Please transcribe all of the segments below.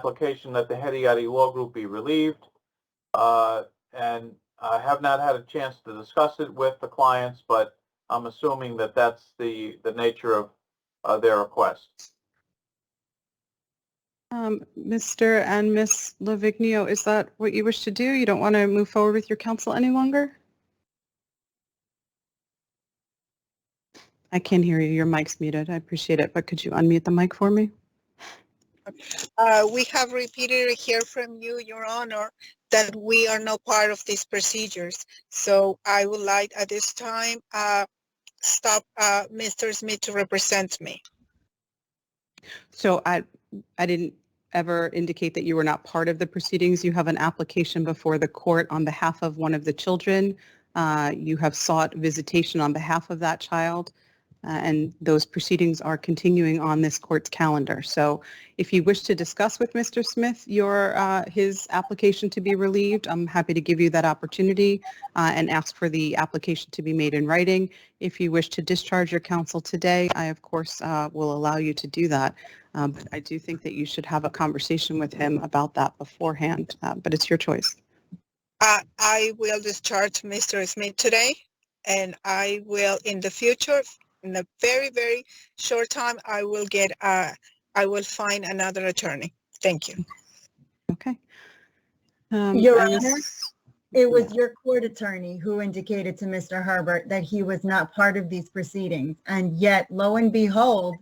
application that the Hediyati Law Group be relieved, and I have not had a chance to discuss it with the clients, but I'm assuming that that's the nature of their request. Mr. and Ms. Lavigno, is that what you wish to do? You don't want to move forward with your counsel any longer? I can't hear you. Your mic's muted. I appreciate it, but could you unmute the mic for me? We have repeatedly heard from you, Your Honor, that we are not part of these procedures. So I would like at this time stop Mr. Smith to represent me. So I didn't ever indicate that you were not part of the proceedings. You have an application before the court on behalf of one of the children. You have sought visitation on behalf of that child. And those proceedings are continuing on this court's calendar. So if you wish to discuss with Mr. Smith his application to be relieved, I'm happy to give you that opportunity and ask for the application to be made in writing. If you wish to discharge your counsel today, I, of course, will allow you to do that. But I do think that you should have a conversation with him about that beforehand, but it's your choice. I will discharge Mr. Smith today, and I will in the future, in a very, very short time, I will find another attorney. Thank you. Okay. Your Honor, it was your court attorney who indicated to Mr. Herbert that he was not part of these proceedings. And yet, lo and behold,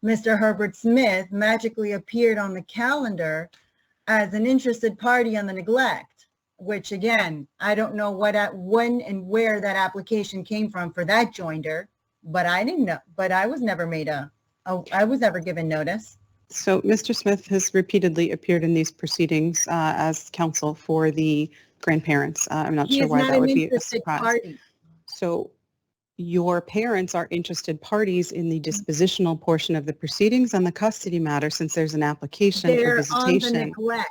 Mr. Herbert Smith magically appeared on the calendar as an interested party on the neglect, which again, I don't know when and where that application came from for that joinder. But I didn't know, but I was never I was never given notice. So Mr. Smith has repeatedly appeared in these proceedings as counsel for the grandparents. I'm not sure why that would be a surprise. Party. So your parents are interested parties in the dispositional portion of the proceedings on the custody matter since there's an application for visitation. They're on the neglect.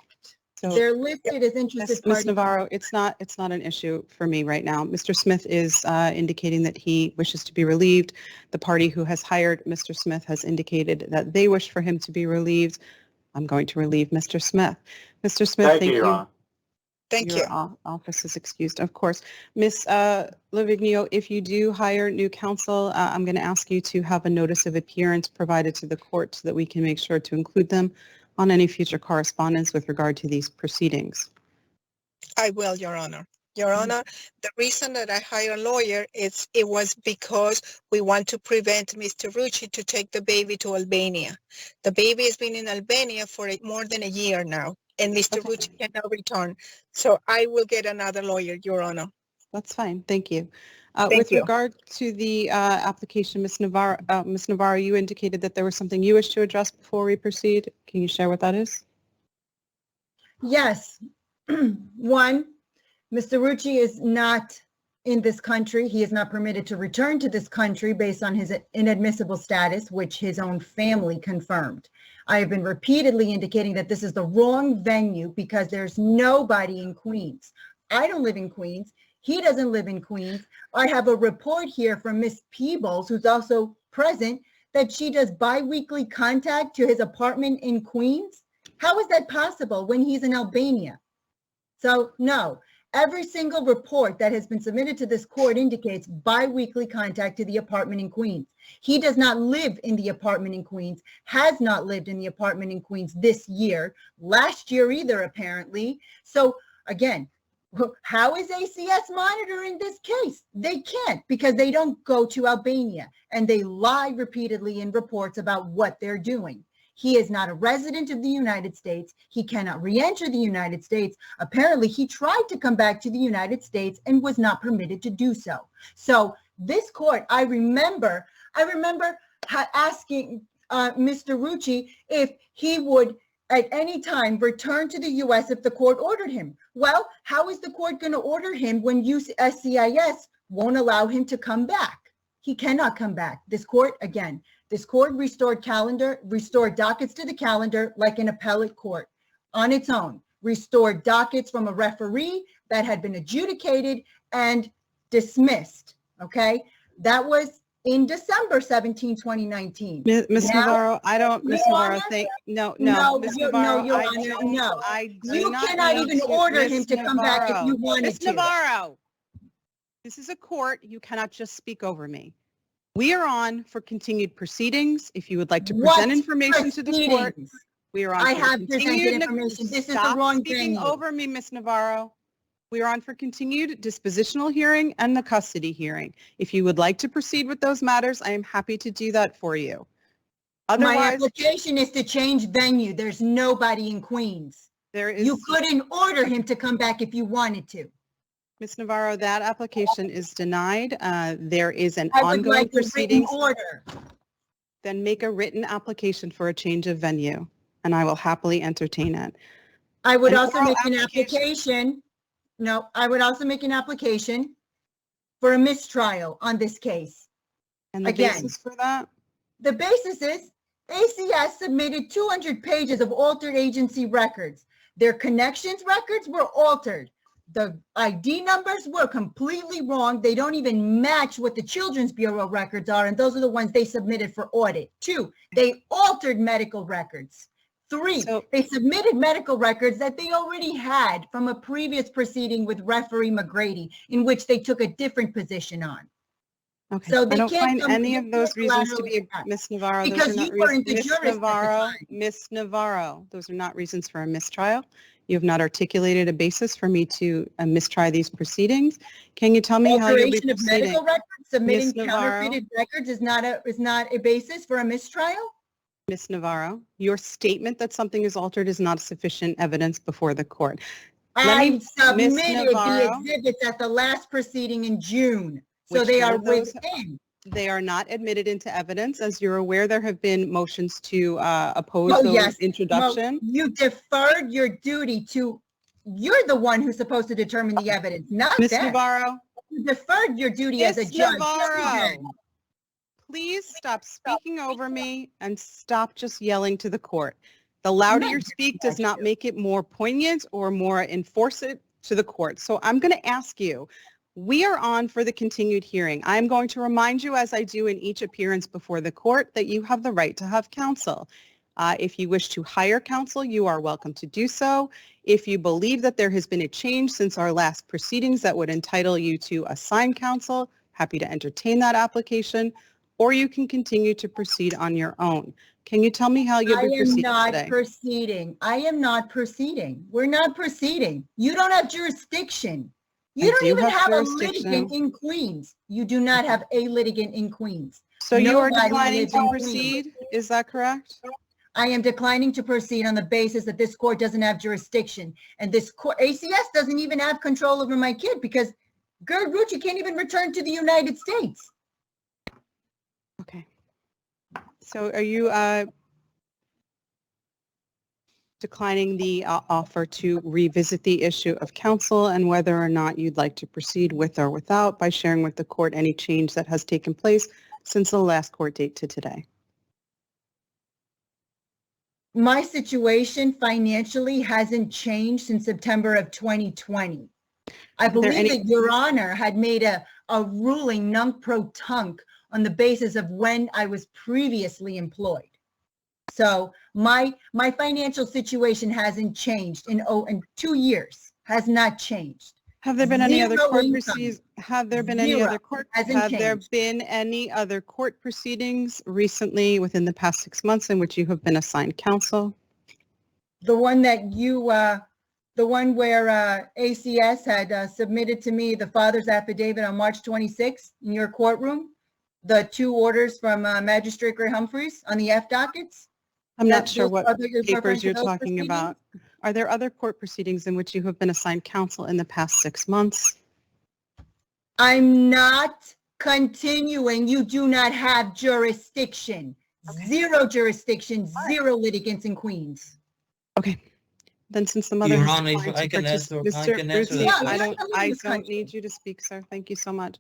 So, they're listed as interested parties. Ms. Navarro, it's not an issue for me right now. Mr. Smith is indicating that he wishes to be relieved. The party who has hired Mr. Smith has indicated that they wish for him to be relieved. I'm going to relieve Mr. Smith. Mr. Smith, thank you. Thank you. Your office is excused, of course. Ms. Lavigno, if you do hire new counsel, I'm going to ask you to have a notice of appearance provided to the court so that we can make sure to include them on any future correspondence with regard to these proceedings. I will, Your Honor. Your Honor, the reason that I hire a lawyer it was because we want to prevent Mr. Rucci to take the baby to Albania. The baby has been in Albania for more than a year now, and Mr. Rucci cannot return. So I will get another lawyer, Your Honor. That's fine. Thank you. With regard to the application, Ms. Navarro, you indicated that there was something you wish to address before we proceed. Can you share what that is? Yes. One, Mr. Rucci is not in this country. He is not permitted to return to this country based on his inadmissible status, which his own family confirmed. I have been repeatedly indicating that this is the wrong venue because there's nobody in Queens. I don't live in Queens. He doesn't live in Queens. I have a report here from Miss Peebles, who's also present, that she does biweekly contact to his apartment in Queens. How is that possible when he's in Albania? So no, every single report that has been submitted to this court indicates biweekly contact to the apartment in Queens. He does not live in the apartment in Queens, has not lived in the apartment in Queens this year, last year either, apparently. So again, how is ACS monitoring this case? They can't because they don't go to Albania and they lie repeatedly in reports about what they're doing. He is not a resident of the United States. He cannot re-enter the United States. Apparently, he tried to come back to the United States and was not permitted to do so. So this court, I remember asking Mr. Rucci if he would at any time return to the U.S. if the court ordered him. Well, how is the court going to order him when USCIS won't allow him to come back? He cannot come back. This court restored dockets to the calendar like an appellate court on its own, restored dockets from a referee that had been adjudicated and dismissed, okay? That was in December 17, 2019. Ms. Now- Navarro, I don't, Ms. Your Navarro, Honor? no, No, Ms. Your Navarro, Honor, no. I do You not cannot need even to- order Ms. him to come back if Navarro, you wanted Ms. to. Navarro, this is a court. You cannot just speak over me. We are on for continued proceedings. If you would like to present What information to the court, proceedings? we are on. I for have presented continued information. This is the Stop wrong speaking venue. over me, Ms. Navarro. We are on for continued dispositional hearing and the custody hearing. If you would like to proceed with those matters, I am happy to do that for you. My Otherwise, application is to change venue. There's nobody in Queens. there is, You couldn't order him to come back if you wanted to. Ms. Navarro, that application is denied. There is an I would ongoing like a written proceedings. order. Then make a written application for a change of venue, and I will happily entertain it. I would An also oral make an application. No, I would also make an application for a mistrial on this case. And the Again. basis for that? The basis is ACS submitted 200 pages of altered agency records. Their connections records were altered. The ID numbers were completely wrong. They don't even match what the Children's Bureau records are, and those are the ones they submitted for audit. 2, they altered medical records. 3, So- they submitted medical records that they already had from a previous proceeding with referee McGrady, in which they took a different position on. Okay, So I they don't can't find come any with of those reasons to be, collateral attack. Ms. Navarro, those Because are not you weren't the reasons. Ms. jurist at the Navarro, time. Ms. Navarro, those are not reasons for a mistrial. You have not articulated a basis for me to mistry these proceedings. Can you tell me how you'll be Alteration of proceeding? medical records, submitting Ms. Navarro. counterfeited records is not a basis for a mistrial? Ms. Navarro, your statement that something is altered is not sufficient evidence before the court. Let me- I Ms. submitted the Navarro. exhibits at the last proceeding in June, so Which they one are of those- within. They are not admitted into evidence. As you're aware, there have been motions to oppose Oh, those yes. introduction. Well, you deferred your duty to, you're the one who's supposed to determine the evidence, not Ms. them. Navarro, You deferred your duty as a Ms. judge. Navarro, please stop speaking over me and stop just yelling to the court. The louder you speak does not make it more poignant or more enforce it to the court. So I'm going to ask you, we are on for the continued hearing. I'm going to remind you, as I do in each appearance before the court, that you have the right to have counsel. If you wish to hire counsel, you are welcome to do so. If you believe that there has been a change since our last proceedings that would entitle you to assign counsel, happy to entertain that application, or you can continue to proceed on your own. Can you tell me how you'll be proceeding today? I am not proceeding. I am not proceeding. We're not proceeding. You don't have jurisdiction. You I don't do even have have a jurisdiction. litigant in Queens. You do not have a litigant in Queens. So you are Nobody declining lives to in proceed, is that correct? I am declining to proceed on the basis that this court doesn't have jurisdiction. And this court, ACS doesn't even have control over my kid because Gerd Rucci can't even return to the United States. Okay. So are you declining the offer to revisit the issue of counsel and whether or not you'd like to proceed with or without by sharing with the court any change that has taken place since the last court date to today? My situation financially hasn't changed since September of 2020. I believe that Your Honor had made a ruling nunc-pro-tunc on the basis of when I was previously employed. So my financial situation hasn't changed in 2 years, has not changed. Have there been any other Zero court income. proceedings? Have there been any Zero. other court? Hasn't Have there changed. been any other court proceedings recently within the past 6 months in which you have been assigned counsel? The one that you, the one where ACS had submitted to me the father's affidavit on March 26th in your courtroom, the 2 orders from Magistrate Gray Humphreys on the F dockets. I'm not That's sure those what other- you're referring papers to you're those talking proceedings? about. Are there other court proceedings in which you have been assigned counsel in the past 6 months? I'm not continuing. You do not have jurisdiction. Okay. Zero jurisdiction, zero litigants in Queens. Okay. Then since the mother Your has Honor, if declined I to can participate, answer- I Mr. can answer Rucci, that I question. don't need you to speak, sir. Thank you so much.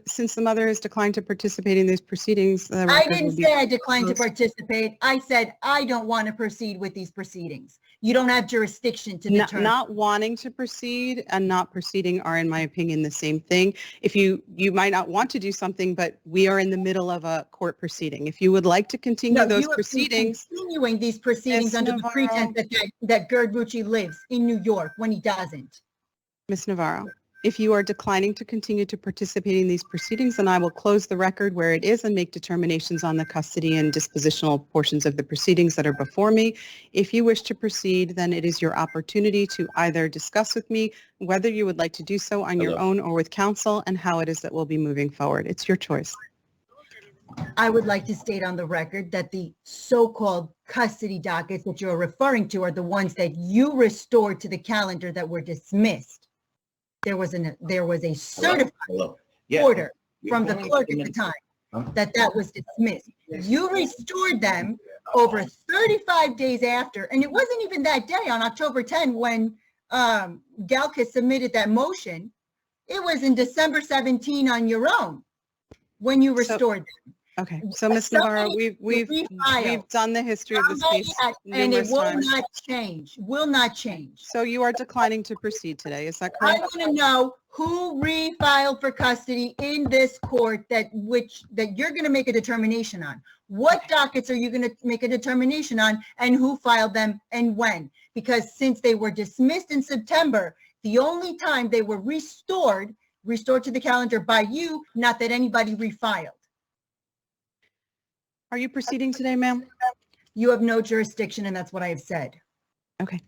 Since the mother has declined to participate in these proceedings, the I record didn't will be say I declined to closed. participate. I said I don't want to proceed with these proceedings. You don't have jurisdiction to Not, determine. not wanting to proceed and not proceeding are, in my opinion, the same thing. If you might not want to do something, but we are in the middle of a court proceeding. If you would like to continue No, those you have been proceedings, continuing these proceedings Ms. under the Navarro. pretense that Gerd Rucci lives in New York when he doesn't. Ms. Navarro, if you are declining to continue to participate in these proceedings, then I will close the record where it is and make determinations on the custody and dispositional portions of the proceedings that are before me. If you wish to proceed, then it is your opportunity to either discuss with me whether you would like to do so on your own or with counsel and how it is that we'll be moving forward. It's your choice. I would like to state on the record that the so-called custody dockets that you're referring to are the ones that you restored to the calendar that were dismissed. There was a certified order from the clerk at the time that was dismissed. You restored them over 35 days after, and it wasn't even that day on October 10 when Galka submitted that motion. It was in December 17 on your own when you restored them. Okay, so Ms. Navarro, we've done the history of this case And it numerous will times. not change. So you are declining to proceed today, is that I correct? want to know who refiled for custody in this court that you're going to make a determination on. What dockets are you going to make a determination on, and who filed them and when? Because since they were dismissed in September, the only time they were restored to the calendar by you, not that anybody refiled. Are you proceeding today, ma'am? You have no jurisdiction, and that's what I have said. Okay.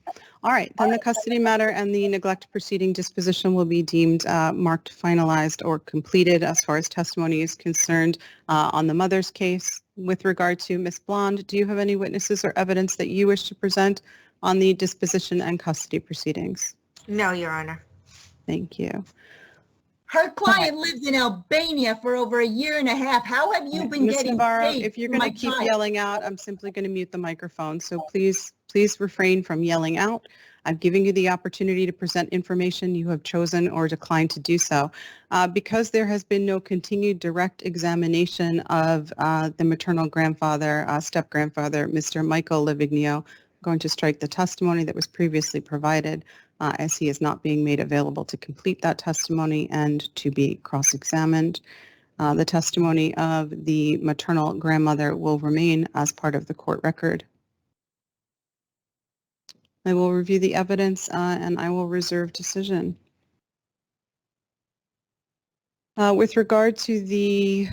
All right. Then the custody matter and the neglect proceeding disposition will be deemed marked finalized or completed as far as testimony is concerned on the mother's case. With regard to Ms. Blonde, do you have any witnesses or evidence that you wish to present on the disposition and custody proceedings? No, Your Honor. Thank you. Her client lives in Albania for over a year and a half. How have you been Ms. getting Navarro, paid if you're for going my to keep child? yelling out, I'm simply going to mute the microphone. So please refrain from yelling out. I'm giving you the opportunity to present information. You have chosen or declined to do so. Because there has been no continued direct examination of the maternal grandfather, step-grandfather, Mr. Michael Livigno, I'm going to strike the testimony that was previously provided as he is not being made available to complete that testimony and to be cross-examined. The testimony of the maternal grandmother will remain as part of the court record. I will review the evidence and I will reserve decision. With regard to the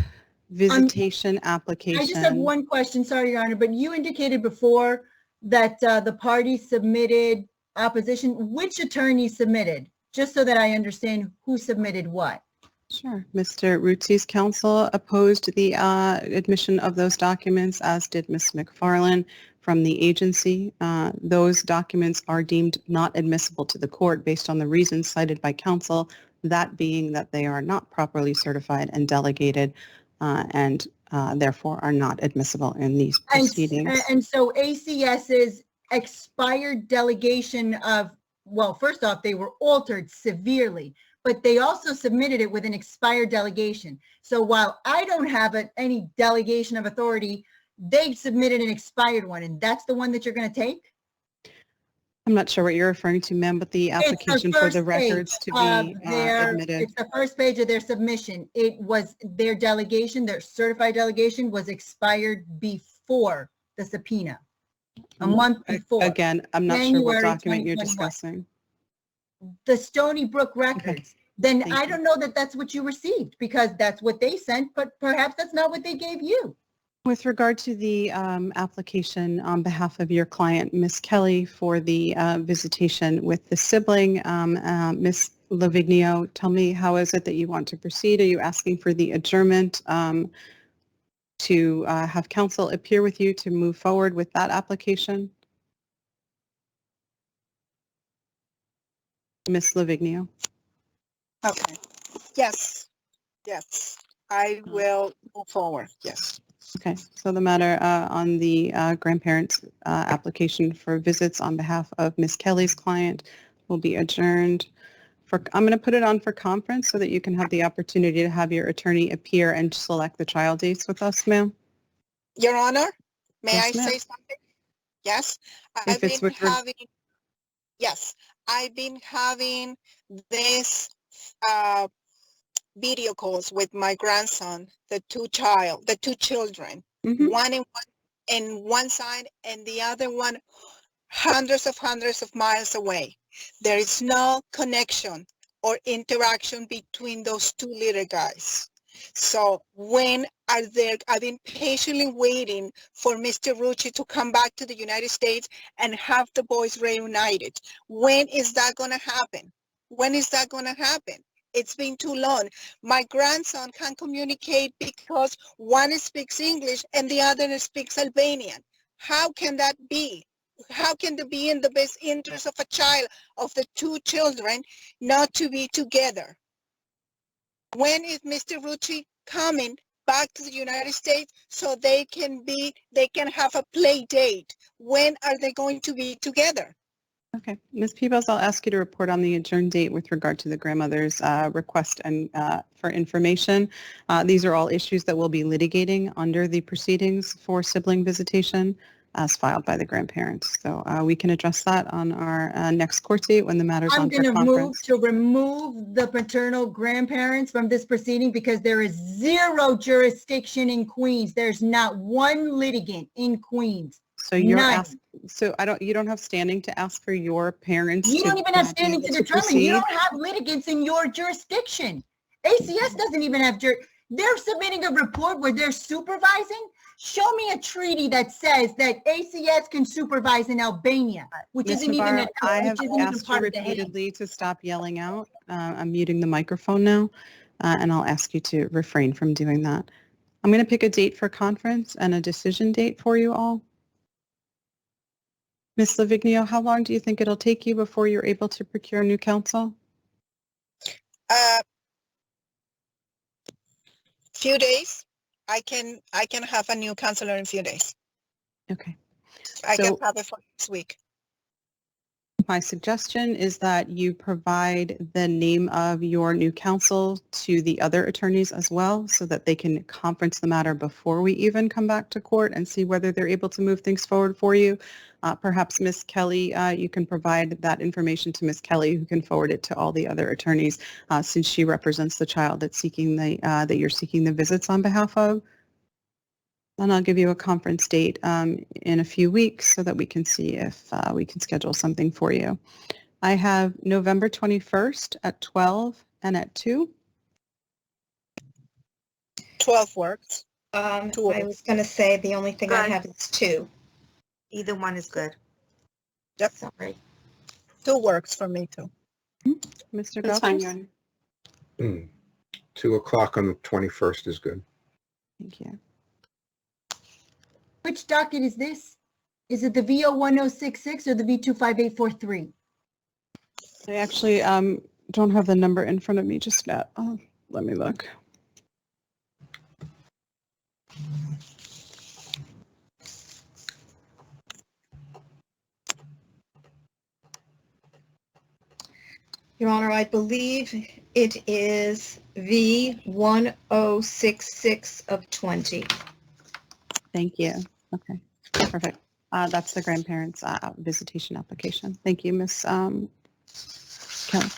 visitation application. I just have one question, sorry, Your Honor, but you indicated before that the party submitted opposition. Which attorney submitted? Just so that I understand who submitted what. Sure. Mr. Rucci's counsel opposed the admission of those documents, as did Ms. McFarland from the agency. Those documents are deemed not admissible to the court based on the reasons cited by counsel, that being that they are not properly certified and delegated and therefore are not admissible in these proceedings. And so ACS's expired delegation of, well, first off, they were altered severely, but they also submitted it with an expired delegation. So while I don't have any delegation of authority, they submitted an expired one, and that's the one that you're going to take? I'm not sure what you're referring to, ma'am, but the application for the records to be admitted. It's the first page of their submission. It was their delegation, their certified delegation was expired before the subpoena, a month before. Again, I'm not sure what January document you're 2021. discussing. The Stony Brook records. Okay. Then Thank I you. don't know that that's what you received, because that's what they sent, but perhaps that's not what they gave you. With regard to the application on behalf of your client, Ms. Kelly, for the visitation with the sibling, Ms. Livigno, tell me, how is it that you want to proceed? Are you asking for the adjournment to have counsel appear with you to move forward with that application? Ms. Livigno. Okay. Yes. I will move forward. Yes. Okay, so the matter on the grandparents' application for visits on behalf of Ms. Kelly's client will be adjourned. I'm going to put it on for conference so that you can have the opportunity to have your attorney appear and select the trial dates with us, ma'am. Your Honor, may Yes, I ma'am. say something? Yes. If I've it's been with having Yes, I've been having this video calls with my grandson, the two children, Mhm. one in one side and the other one hundreds of miles away. There is no connection or interaction between those two little guys. So when are there, I've been patiently waiting for Mr. Rucci to come back to the United States and have the boys reunited. When is that going to happen? When is that going to happen? It's been too long. My grandson can communicate because one speaks English and the other speaks Albanian. How can that be? How can it be in the best interest of a child, of the two children, not to be together? When is Mr. Rucci coming back to the United States so they can have a play date? When are they going to be together? Okay. Ms. Peebles, I'll ask you to report on the adjourned date with regard to the grandmother's request and for information. These are all issues that we'll be litigating under the proceedings for sibling visitation as filed by the grandparents. So we can address that on our next court date when the matter's I'm on for going to move conference. to remove the paternal grandparents from this proceeding because there is zero jurisdiction in Queens. There's not one litigant in Queens. So you're None. asking, so you don't have standing to ask for your parents You to don't even have be standing able to determine. proceed? You don't have litigants in your jurisdiction. ACS doesn't even have they're submitting a report where they're supervising. Show me a treaty that says that ACS can supervise in Albania, which Ms. isn't even Navarro, I have which isn't even asked you part of the Hague. repeatedly to stop yelling out. I'm muting the microphone now, and I'll ask you to refrain from doing that. I'm going to pick a date for conference and a decision date for you all. Ms. Lavignio, how long do you think it'll take you before you're able to procure new counsel? Few days. I can have a new counselor in few days. Okay. I So- can have it for this week. My suggestion is that you provide the name of your new counsel to the other attorneys as well so that they can conference the matter before we even come back to court and see whether they're able to move things forward for you. Perhaps Ms. Kelly, you can provide that information to Ms. Kelly, who can forward it to all the other attorneys since she represents the child that's seeking that you're seeking the visits on behalf of. And I'll give you a conference date in a few weeks so that we can see if we can schedule something for you. I have November 21st at 12 and at 2. 12 works. I Two. was going to say the only thing I Good. have is 2. Either one is good. Yep. Sorry. 2 works for me too. Mr. That's fine, Galvez? Your Honor. 2 o'clock on the 21st is good. Thank you. Which docket is this? Is it the VO1066 or the V25843? I actually don't have the number in front of me just yet. Oh, let me look. Your Honor, I believe it is V1066 of 20. Thank you. Okay, perfect. That's the grandparents' visitation application. Thank you, Ms. Kelly.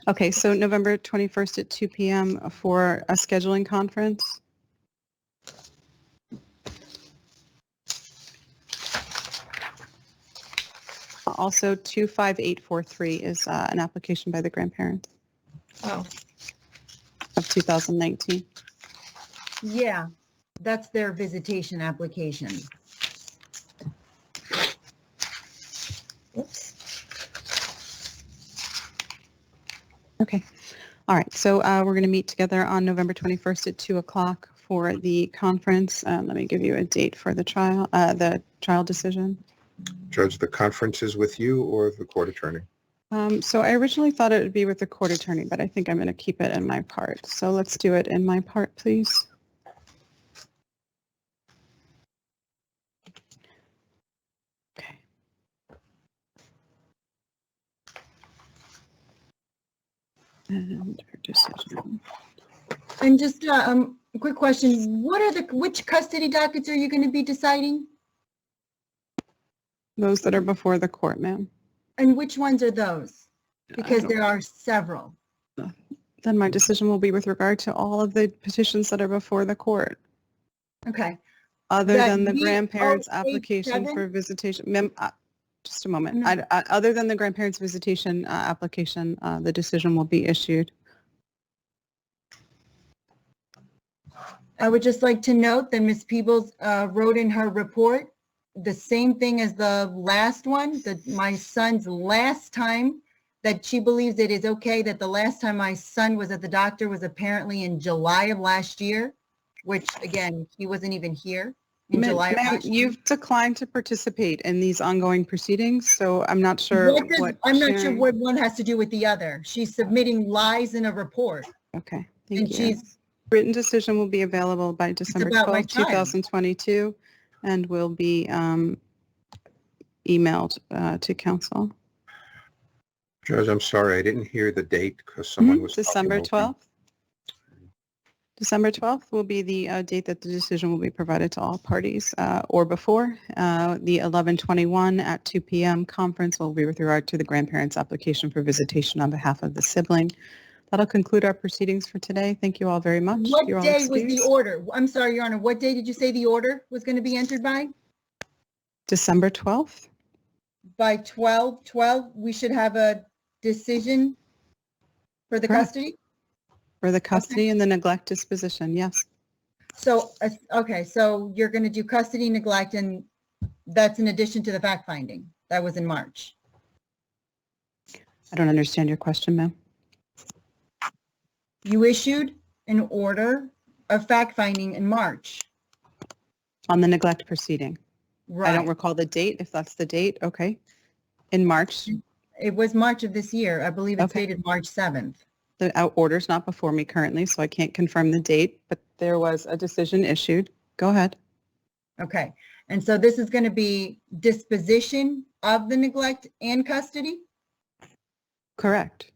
Okay, so November 21st at 2 p.m. for a scheduling conference. Also, 25843 is an application by the grandparents Oh, of 2019. Yeah, that's their visitation application. oops. Okay. All right. So we're going to meet together on November 21st at 2 o'clock for the conference. Let me give you a date for the trial decision. Judge, the conference is with you or the court attorney? So I originally thought it would be with the court attorney, but I think I'm going to keep it in my part. So let's do it in my part, please. Okay. And her decision. And just a quick question, which custody dockets are you going to be deciding? Those that are before the court, ma'am. And which ones are those? Because don't- there are several. Then my decision will be with regard to all of the petitions that are before the court, Okay. other That than the we- grandparents' oh, application 8-7? for visitation. Just a moment. No. Other than the grandparents' visitation application, the decision will be issued. I would just like to note that Ms. Peebles wrote in her report the same thing as the last one, that my son's last time, that she believes it is okay that the last time my son was at the doctor was apparently in July of last year, which again, he wasn't even here in July of Ma'am, last year. you've declined to participate in these ongoing proceedings, so I'm not sure I'm not sure sharing- what one has to do with the other. She's submitting lies in a report. Okay, And thank you. she's, Written decision will be available by December about my 12th, child. 2022, and will be emailed to council. Judge, I'm sorry, I didn't hear the date because someone was. talking December over me. 12th. December 12th will be the date that the decision will be provided to all parties, or before. The 11/21 at 2 p.m. conference will be with regard to the grandparents' application for visitation on behalf of the sibling. That'll conclude our proceedings for today. Thank you all very much. what You're all day was the excused. order? I'm sorry, Your Honor, what day did you say the order was going to be entered by? December 12th? By 12/12, we should have a decision for the Correct. custody? For the custody and the neglect disposition, yes. So, okay, so you're going to do custody neglect, and that's in addition to the fact finding. That was in March. I don't understand your question, ma'am. You issued an order of fact finding in March. On the neglect proceeding. I don't Right. recall the date. If that's the date, okay. In March, It was March of this year. I believe it's Okay. dated March 7th. the order's not before me currently, so I can't confirm the date, but there was a decision issued. Go ahead. Okay. And so this is going to be disposition of the neglect and custody? Correct.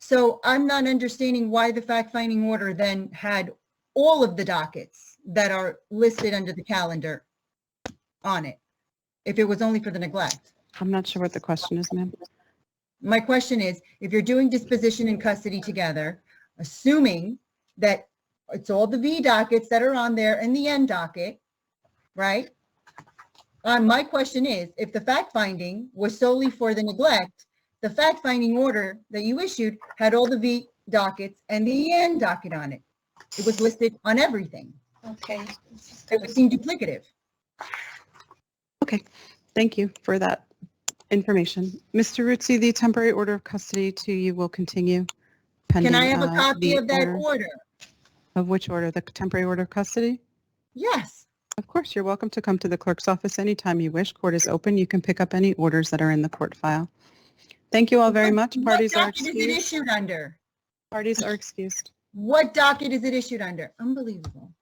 So I'm not understanding why the fact-finding order then had all of the dockets that are listed under the calendar on it, if it was only for the neglect. I'm not sure what the question is, ma'am. My question is, if you're doing disposition and custody together, assuming that it's all the V dockets that are on there and the N docket, right? My question is, if the fact-finding was solely for the neglect, the fact-finding order that you issued had all the V dockets and the N docket on it. It was listed on everything. Okay. It would seem duplicative. Okay, thank you for that information. Mr. Ruzzi, the temporary order of custody to you will continue pending. Can I have a copy the of that order? Of which order? The temporary order of custody? Yes. Of course, you're welcome to come to the clerk's office anytime you wish. Court is open. You can pick up any orders that are in the court file. Thank you all very much. Parties are What docket is it excused. issued under? Parties are excused. What docket is it issued under? Unbelievable.